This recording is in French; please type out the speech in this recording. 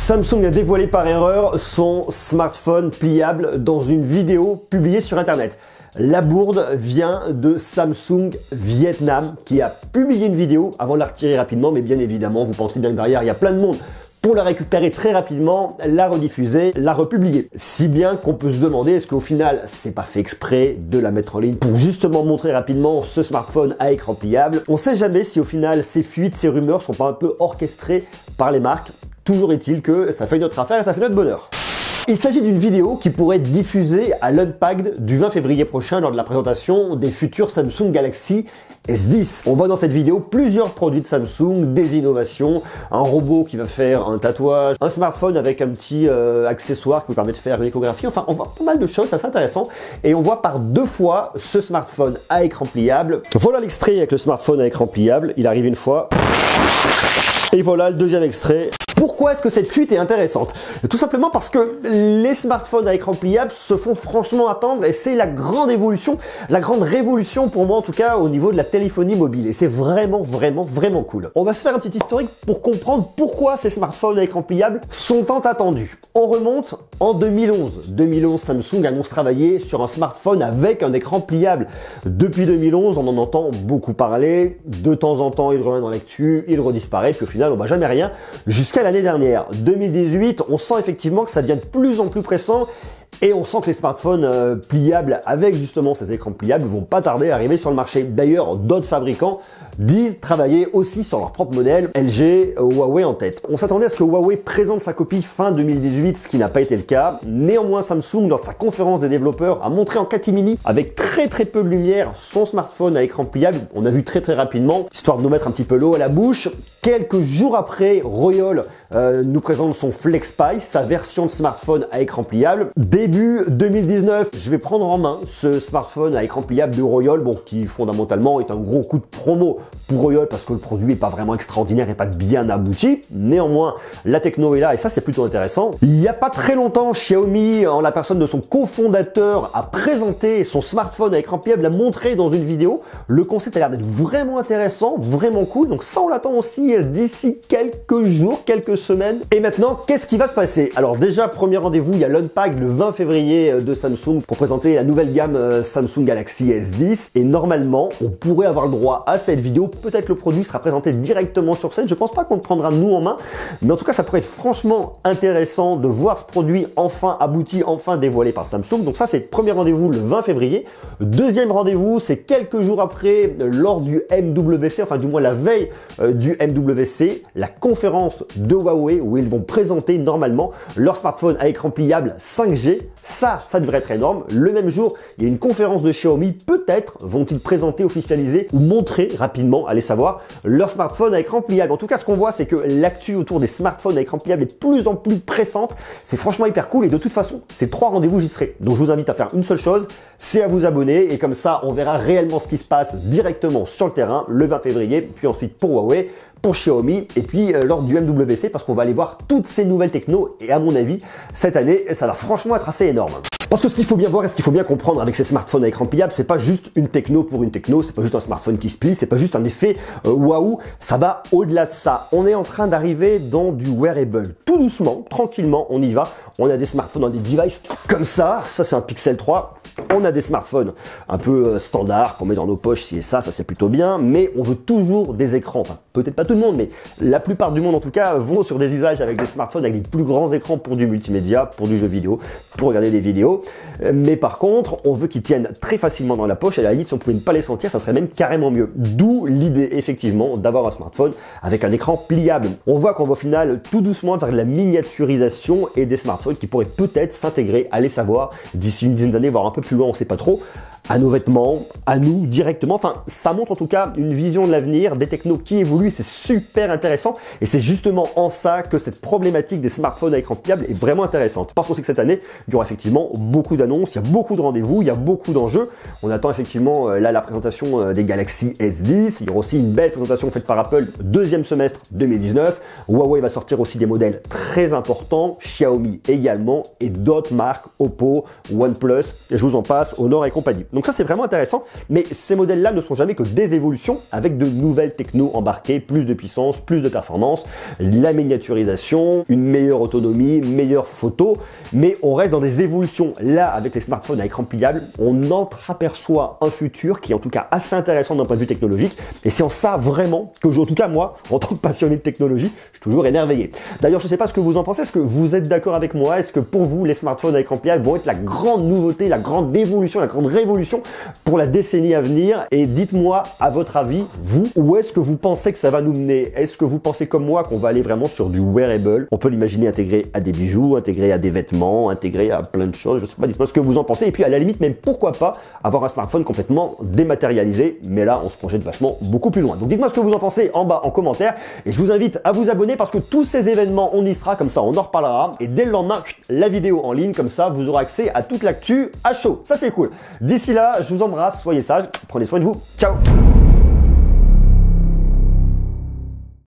Samsung a dévoilé par erreur son smartphone pliable dans une vidéo publiée sur internet. La bourde vient de Samsung Vietnam qui a publié une vidéo avant de la retirer rapidement, mais bien évidemment, vous pensez bien que derrière, il y a plein de monde pour la récupérer très rapidement, la rediffuser, la republier. Si bien qu'on peut se demander, est-ce qu'au final, c'est pas fait exprès de la mettre en ligne pour justement montrer rapidement ce smartphone à écran pliable. On sait jamais si au final, ces fuites, ces rumeurs sont pas un peu orchestrées par les marques. Toujours est-il que ça fait notre affaire et ça fait notre bonheur. Il s'agit d'une vidéo qui pourrait être diffusée à l'Unpacked du 20 février prochain lors de la présentation des futurs Samsung Galaxy S10. On voit dans cette vidéo plusieurs produits de Samsung, des innovations, un robot qui va faire un tatouage, un smartphone avec un petit accessoire qui vous permet de faire une échographie. Enfin, on voit pas mal de choses, c'est assez intéressant. Et on voit par deux fois ce smartphone à écran pliable. Voilà l'extrait avec le smartphone à écran pliable. Il arrive une fois. Et voilà le deuxième extrait. Pourquoi est-ce que cette fuite est intéressante? Tout simplement parce que les smartphones à écran pliable se font franchement attendre et c'est la grande évolution, la grande révolution pour moi en tout cas au niveau de la téléphonie mobile. Et c'est vraiment cool. On va se faire un petit historique pour comprendre pourquoi ces smartphones à écran pliable sont tant attendus. On remonte en 2011. 2011, Samsung annonce travailler sur un smartphone avec un écran pliable. Depuis 2011, on en entend beaucoup parler. De temps en temps, il revient dans l'actu, il redisparaît, puis au final, on ne voit jamais rien jusqu'à l'année dernière. 2018, on sent effectivement que ça devient de plus en plus pressant et on sent que les smartphones pliables avec justement ces écrans pliables vont pas tarder à arriver sur le marché. D'ailleurs, d'autres fabricants disent travailler aussi sur leur propre modèle, LG, Huawei en tête. On s'attendait à ce que Huawei présente sa copie fin 2018, ce qui n'a pas été le cas. Néanmoins, Samsung, lors de sa conférence des développeurs, a montré en catimini, avec très peu de lumière, son smartphone à écran pliable. On a vu très rapidement, histoire de nous mettre un petit peu l'eau à la bouche. Quelques jours après, Royole nous présente son FlexPi, sa version de smartphone à écran pliable. Début 2019, je vais prendre en main ce smartphone à écran pliable de Royole, bon, qui fondamentalement est un gros coup de promo pour Royole parce que le produit n'est pas vraiment extraordinaire et pas bien abouti. Néanmoins, la techno est là et ça c'est plutôt intéressant. Il n'y a pas très longtemps, Xiaomi, en la personne de son cofondateur, a présenté son smartphone à écran pliable, l'a montré dans une vidéo. Le concept a l'air d'être vraiment intéressant, vraiment cool. Donc ça, on l'attend aussi d'ici quelques jours, quelques semaines. Et maintenant, qu'est-ce qui va se passer? Alors déjà, premier rendez-vous, il y a l'Unpacked le 20 février de Samsung pour présenter la nouvelle gamme Samsung Galaxy S10. Et normalement, on pourrait avoir le droit à cette vidéo. Peut-être le produit sera présenté directement sur scène. Je pense pas qu'on le prendra nous en main. Mais en tout cas, ça pourrait être franchement intéressant de voir ce produit enfin abouti, enfin dévoilé par Samsung. Donc ça, c'est le premier rendez-vous le 20 février. Deuxième rendez-vous, c'est quelques jours après, lors du MWC, enfin du moins la veille du MWC, la conférence de Huawei où ils vont présenter normalement leur smartphone à écran pliable 5G. Ça devrait être énorme. Le même jour, il y a une conférence de Xiaomi. Peut-être vont-ils présenter, officialiser ou montrer rapidement, allez savoir, leur smartphone à écran pliable. En tout cas, ce qu'on voit, c'est que l'actu autour des smartphones à écran pliable est de plus en plus pressante. C'est franchement hyper cool et de toute façon, ces trois rendez-vous, j'y serai. Donc, je vous invite à faire une seule chose, c'est à vous abonner et comme ça, on verra réellement ce qui se passe directement sur le terrain le 20 février, puis ensuite pour Huawei, pour Xiaomi et puis lors du MWC parce qu'on va aller voir toutes ces nouvelles technos et à mon avis, cette année, ça va franchement être assez énorme. Parce que ce qu'il faut bien voir et ce qu'il faut bien comprendre avec ces smartphones à écran pliable, c'est pas juste une techno pour une techno, c'est pas juste un smartphone qui se plie, c'est pas juste un effet waouh, ça va au-delà de ça. On est en train d'arriver dans du wearable. Tout doucement, tranquillement, on y va. On a des smartphones, on a des devices comme ça c'est un Pixel 3. On a des smartphones un peu standards qu'on met dans nos poches, ci et ça c'est plutôt bien, mais on veut toujours des écrans. Enfin, peut-être pas tout le monde, mais la plupart du monde en tout cas vont sur des usages avec des smartphones avec des plus grands écrans pour du multimédia, pour du jeu vidéo, pour regarder des vidéos. Mais par contre, on veut qu'ils tiennent très facilement dans la poche. À la limite, si on pouvait ne pas les sentir, ça serait même carrément mieux. D'où l'idée effectivement d'avoir un smartphone avec un écran pliable. On voit qu'on va au final tout doucement vers de la miniaturisation et des smartphones qui pourraient peut-être s'intégrer, allez savoir, d'ici une dizaine d'années, voire un peu plus loin, on sait pas trop, à nos vêtements, à nous directement. Enfin, ça montre en tout cas une vision de l'avenir, des technos qui évoluent, c'est super intéressant et c'est justement en ça que cette problématique des smartphones à écran pliable est vraiment intéressante. Parce qu'on sait que cette année, il y aura effectivement beaucoup d'annonces, il y a beaucoup de rendez-vous, il y a beaucoup d'enjeux. On attend effectivement là la présentation des Galaxy S10, il y aura aussi une belle présentation faite par Apple deuxième semestre 2019. Huawei va sortir aussi des modèles très importants, Xiaomi également et d'autres marques, Oppo, OnePlus, et je vous en passe, Honor et compagnie. Donc ça, c'est vraiment intéressant. Mais ces modèles-là ne sont jamais que des évolutions avec de nouvelles technos embarquées, plus de puissance, plus de performance, la miniaturisation, une meilleure autonomie, meilleure photo. Mais on reste dans des évolutions. Là, avec les smartphones à écran pliable, on entreaperçoit un futur qui est en tout cas assez intéressant d'un point de vue technologique. Et c'est en ça vraiment que en tout cas moi, en tant que passionné de technologie, je suis toujours émerveillé. D'ailleurs, je ne sais pas ce que vous en pensez. Est-ce que vous êtes d'accord avec moi? Est-ce que pour vous, les smartphones à écran pliable vont être la grande nouveauté, la grande évolution, la grande révolution pour la décennie à venir? Et dites-moi, à votre avis, vous, où est-ce que vous pensez que ça va nous mener? Est-ce que vous pensez comme moi qu'on va aller vraiment sur du wearable? On peut l'imaginer intégré à des bijoux, intégré à des vêtements, intégré à plein de choses. Je sais pas, dites-moi ce que vous en pensez. Et puis à la limite, même pourquoi pas avoir un smartphone complètement dématérialisé. Mais là, on se projette vachement beaucoup plus loin. Donc dites-moi ce que vous en pensez en bas en commentaire. Et je vous invite à vous abonner parce que tous ces événements, on y sera, comme ça on en reparlera. Et dès le lendemain, la vidéo en ligne, comme ça vous aurez accès à toute l'actu à chaud. Ça c'est cool. D'ici là, je vous embrasse, soyez sages, prenez soin de vous. Ciao!